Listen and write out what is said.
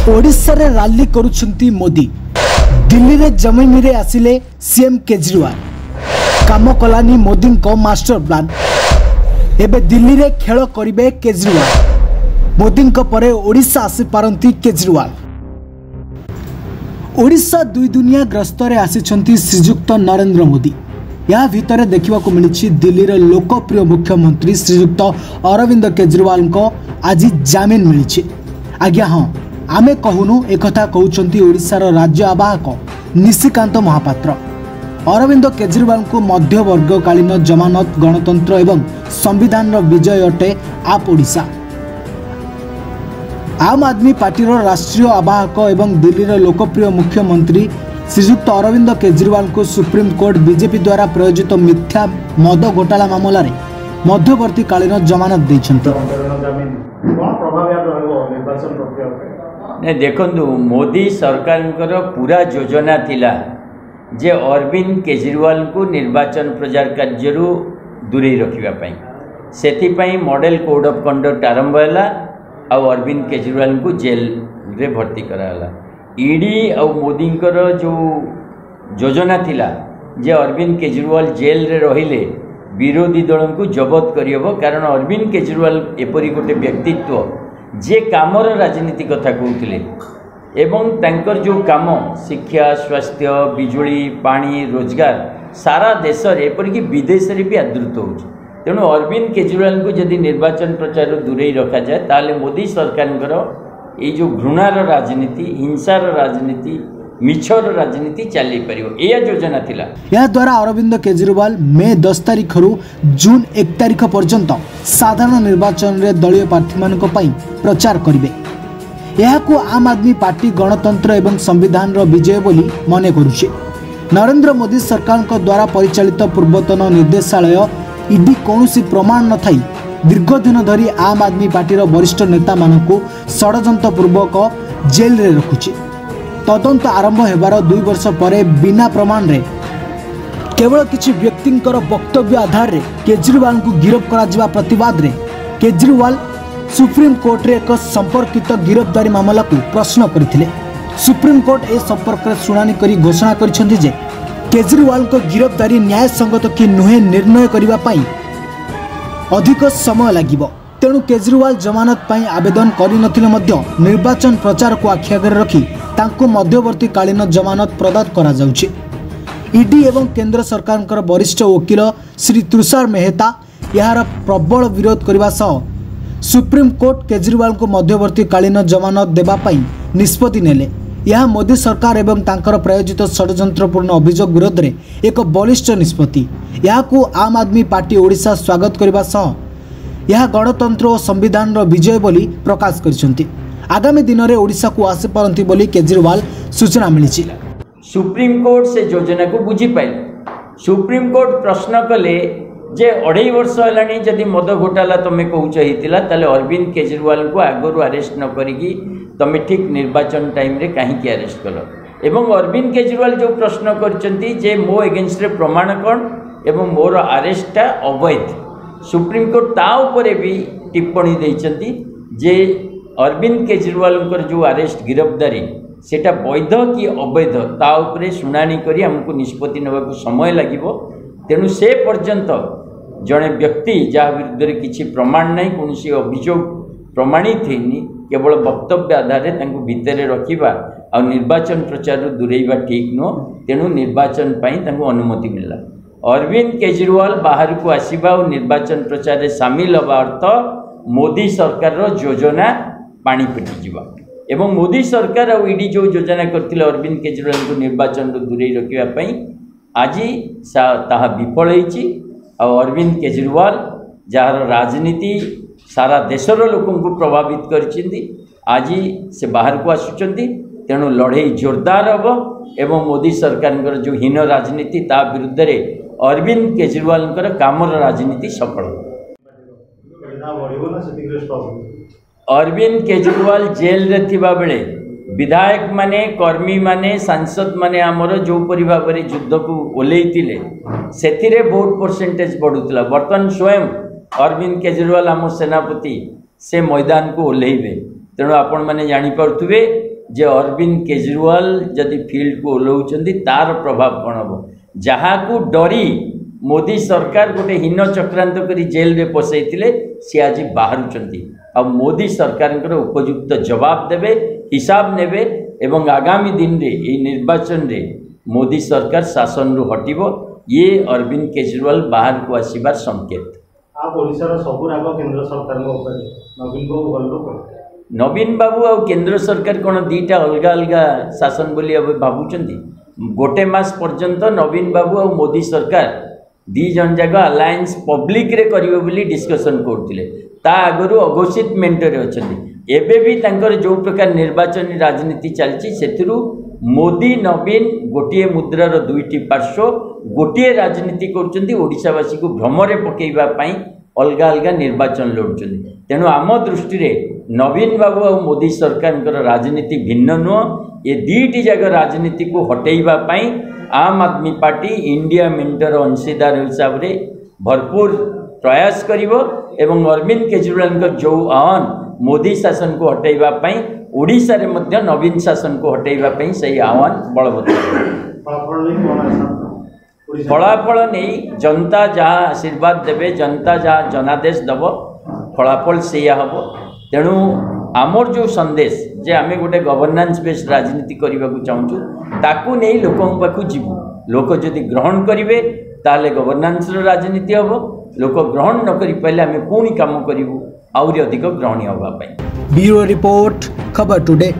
ओडिशा रे रैली करुछंती मोदी। दिल्ली रे जमीन रे आसिले सीएम केजरीवाल। काम कलानी मोदी को मास्टर प्लान। एबे दिल्ली रे खेल करिवे केजरीवाल। मोदी को परे ओडिशा आसी पारंती केजरीवाल। ओडिशा दुई दुनिया ग्रस्त रे आसिछंती श्रीजुक्त नरेंद्र मोदी। या भितर देखा मिली दिल्ली रे लोकप्रिय मुख्यमंत्री श्रीजुक्त अरविंद केजरीवाल को आज जामिन मिली। आज्ञा हाँ आमे कहूनु एकथा कहउछंती ओडिशार राज्य आवाहक निशिकांत महापात्र। अरविंद केजरीवाल को मध्यवर्गकालीन जमानत गणतंत्र एवं संविधान विजय अटे आप ओडिशा। आम आदमी पार्टीर राष्ट्रीय आवाहक एवं दिल्ली लोकप्रिय मुख्यमंत्री श्रीजुक्त अरविंद केजरीवाल को सुप्रीम कोर्ट बीजेपी द्वारा प्रयोजित मिथ्या मद घोटाला मामला रे मध्यवर्तीकालीन जमानत देइछंती। देखु मोदी सरकार पूरा योजना थिला जे अरविंद केजरीवाल को निर्वाचन प्रचार कार्य दूरे रखापी से मॉडल कोड ऑफ कंडक्ट आरंभ है आ अरविंद केजरीवाल को जेल रे भर्ती कराला। ईडी और मोदी जो योजना थिला जे अरविंद केजरीवाल जेल रे रहिले विरोधी दल को जबत करहब, कारण अरविंद केजरीवाल एपरी गोटे व्यक्तित्व जे कामर राजनीति कथा कहते एवं तांकर जो काम शिक्षा स्वास्थ्य बिजुली पानी रोजगार सारा देश एपरिक विदेश रे भी आदृत हो। तेणु अरविंद केजरीवाल को यदि निर्वाचन प्रचार दूरे रखा जाए ताले मोदी सरकार ये जो घृणार राजनीति हिंसार राजनीति मिछर राजनीति चली पारिबो एया योजना थिला। या द्वारा अरविंद केजरीवाल मे 10 तारिख रु जून 1 तारिख पर्यंत साधारण निर्वाचन रे दलीय प्रार्थी मानक पई प्रचार करिवे। यहाकू आम आदमी पार्टी गणतंत्र एवं संविधान रो विजय बोली मने करुछे। नरेंद्र मोदी सरकार को द्वारा परिचालित पूर्वतन निर्देशालय ईडी कौनसी प्रमाण न थाई दीर्घ दिन धरी आम आदमी पार्टी वरिष्ठ नेता मानकू षडयंत्र पूर्वक जेल रे रखुछि। तदंत आरंभ हेबार 2 वर्ष परे बिना प्रमाण रे केवल किछि व्यक्तिंकर वक्तव्य आधार रे केजरीवाल को गिरफ्त करा जिबा प्रतिवाद रे केजरीवाल सुप्रीम कोर्ट रे एक संपर्कित गिरफ्तारी मामला को प्रश्न करथिले। सुप्रीम कोर्ट ए संपर्क रे सुनानी करी घोषणा करिसेंति जे केजरीवाल को गिरफ्तारी न्याय संगत कि नुहे निर्णय करिबा पई अधिक समय लागिबो। तेणु केजरीवाल जमानत पाई आवेदन करि नथिले मध्य निर्वाचन प्रचार को आखि आगे रखी तांको मध्यवर्तीकालीन जमानत प्रदान करा जाउछि। ईडी एवं केंद्र सरकार वरिष्ठ वकील श्री तुषार मेहता यार प्रबल विरोध करने सह सुप्रीम कोर्ट केजरीवाल को मध्यवर्तीकालीन जमानत देबा पई निष्पत्ति नेले। यह मोदी सरकार एवं तांकर प्रायोजित षडयंत्रपूर्ण अभियोग विरोध में एक बलिष्ठ निष्पत्ति। यहाकू आम आदमी पार्टी ओडिशा स्वागत करने सह यह गणतंत्र और संविधान विजय बोली प्रकाश करिसेंति। आगामी दिन में ओडिशा को आसी पारंती बोली केजरीवाल सूचना मिली। सुप्रीम कोर्ट से योजना को बुझी पाइल। सुप्रीम कोर्ट प्रश्न कले जे 2.5 वर्ष है जदि मद घोटाला तुम्हें कहता ताले अरविंद केजरीवाल को आगु अरेस्ट न करी तुम ठीक निर्वाचन टाइम रे कहीं अरेस्ट कल। एवं अरविंद केजरीवाल जो प्रश्न कर मो एगेन्स्ट रे प्रमाण कौन एवं मोर अरेस्टा अवैध। सुप्रीम कोर्ट ता उपरे भी टिप्पणी देइछंती जे अरविंद केजरीवाल जो अरेस्ट गिरफ्तारी सेटा वैध कि अवैध ता उपरे शुणानी करी हमको निष्पत्ति नेबाकू समय लागिबो। तेणु से पर्यंत जड़े व्यक्ति जहाँ विरुद्ध किसी प्रमाण नहीं कौन अभियोग प्रमाणित होनी केवल वक्तव्य आधार भितर रखा आ निर्वाचन प्रचार दूरेबा ठीक नुह। तेणु निर्वाचन अनुमति मिलला। अरविंद केजरीवाल बाहर को आसवा और निर्वाचन प्रचार में सामिल हवा अर्थ मोदी सरकार योजना पानी पिटी एवं मोदी सरकार और ईडी जो योजना करथिले अरविंद केजरीवाल को निर्वाचन दूरे रखापी आज ताहा विफल होईछि। और अरविंद केजरीवाल जार राजनीति सारा देशर लोक को प्रभावित करछिंदी आज से बाहर को आसुचंदी। तेणु लड़ाई जोरदार हम एवं मोदी सरकार जो हीन राजनीति ता विरुद्ध रे अरविंद केजरीवाल कामर राजनीति सफल। अरविंद केजरीवाल जेल रे थिबा बेले विधायक माने कर्मी माने सांसद माने आमर जो परि भाव में युद्ध को ओल्लैथिले सेथिरे वोट परसेंटेज बढ़ुला। बर्तमान स्वयं अरविंद केजरीवाल आम सेनापति से मैदान को ओल्लैबे। तेणु आपण मैंने जानीपे जे अरविंद केजरीवाल जदि फील्ड को ओह्लौचंदी तार प्रभाव कौन हम जहाँ को डरी मोदी सरकार गोटे हीन चक्रांत करी जेल रे पसैथिले सी आज बाहरुचंती आ मोदी सरकार उपयुक्त जवाब देवे हिसाब नेबे एवं आगामी दिन रे ए निर्वाचन रे मोदी सरकार शासन रु हटिबो ये अरविंद केजरीवाल बाहर को आसीबार संकेत। आप ओडिशा सबु राग केंद्र सरकार नवीन बाबू आ केंद्र सरकार कौन दीटा अलग अलग शासन बोली भावुंट गोटे मास पर्यंत नवीन बाबू आ मोदी सरकार दी जन जाक अलायंस पब्लिक रे करिवे बोली डिस्कशन करथिले ता आगरु अघोषित मेंटरे अछंती एबे भी तांकर जो प्रकार निर्वाचन राजनीति चलची सेथिरु मोदी नवीन गोटिए मुद्रार दुईटी पार्श्व गोटिए राजनीति करछंती ओडिशावासी को भ्रमरे पकेइबा पई अलग अलग निर्वाचन लड़ुछंती तेणु आम दृष्टि रे नवीन बाबू और मोदी सरकार राजनीति भिन्न नुह ये दीटी जगह राजनीति को हटेइबा पई आम आदमी पार्टी इंडिया मेंटर अंशीदार हिसाब से भरपूर प्रयास करिवो एवं अरविंद केजरीवाल जो आह्वान मोदी शासन को हटेइबा पई ओडिशा रे मध्य नवीन शासन को हटेइबा पई सही आह्वान बलवत्तर फलाफल नहीं जनता जहाँ आशीर्वाद देवे जनता जहाँ जनादेश दब फलाफल से हम तेणु आमर जो संदेश जे आम गोटे गवर्नान्स बेस्ड राजनीति करने को चाहूँ ताकू नहीं लोकों पाखु जीवु लोक जदि ग्रहण करेंगे ताले गवर्नान्स राजनीति हम लोक ग्रहण न करि पाइले आम पुणी काम करूँ आहरी अधिक ग्रहणीय होगा। ब्यूरो रिपोर्ट खबर टुडे।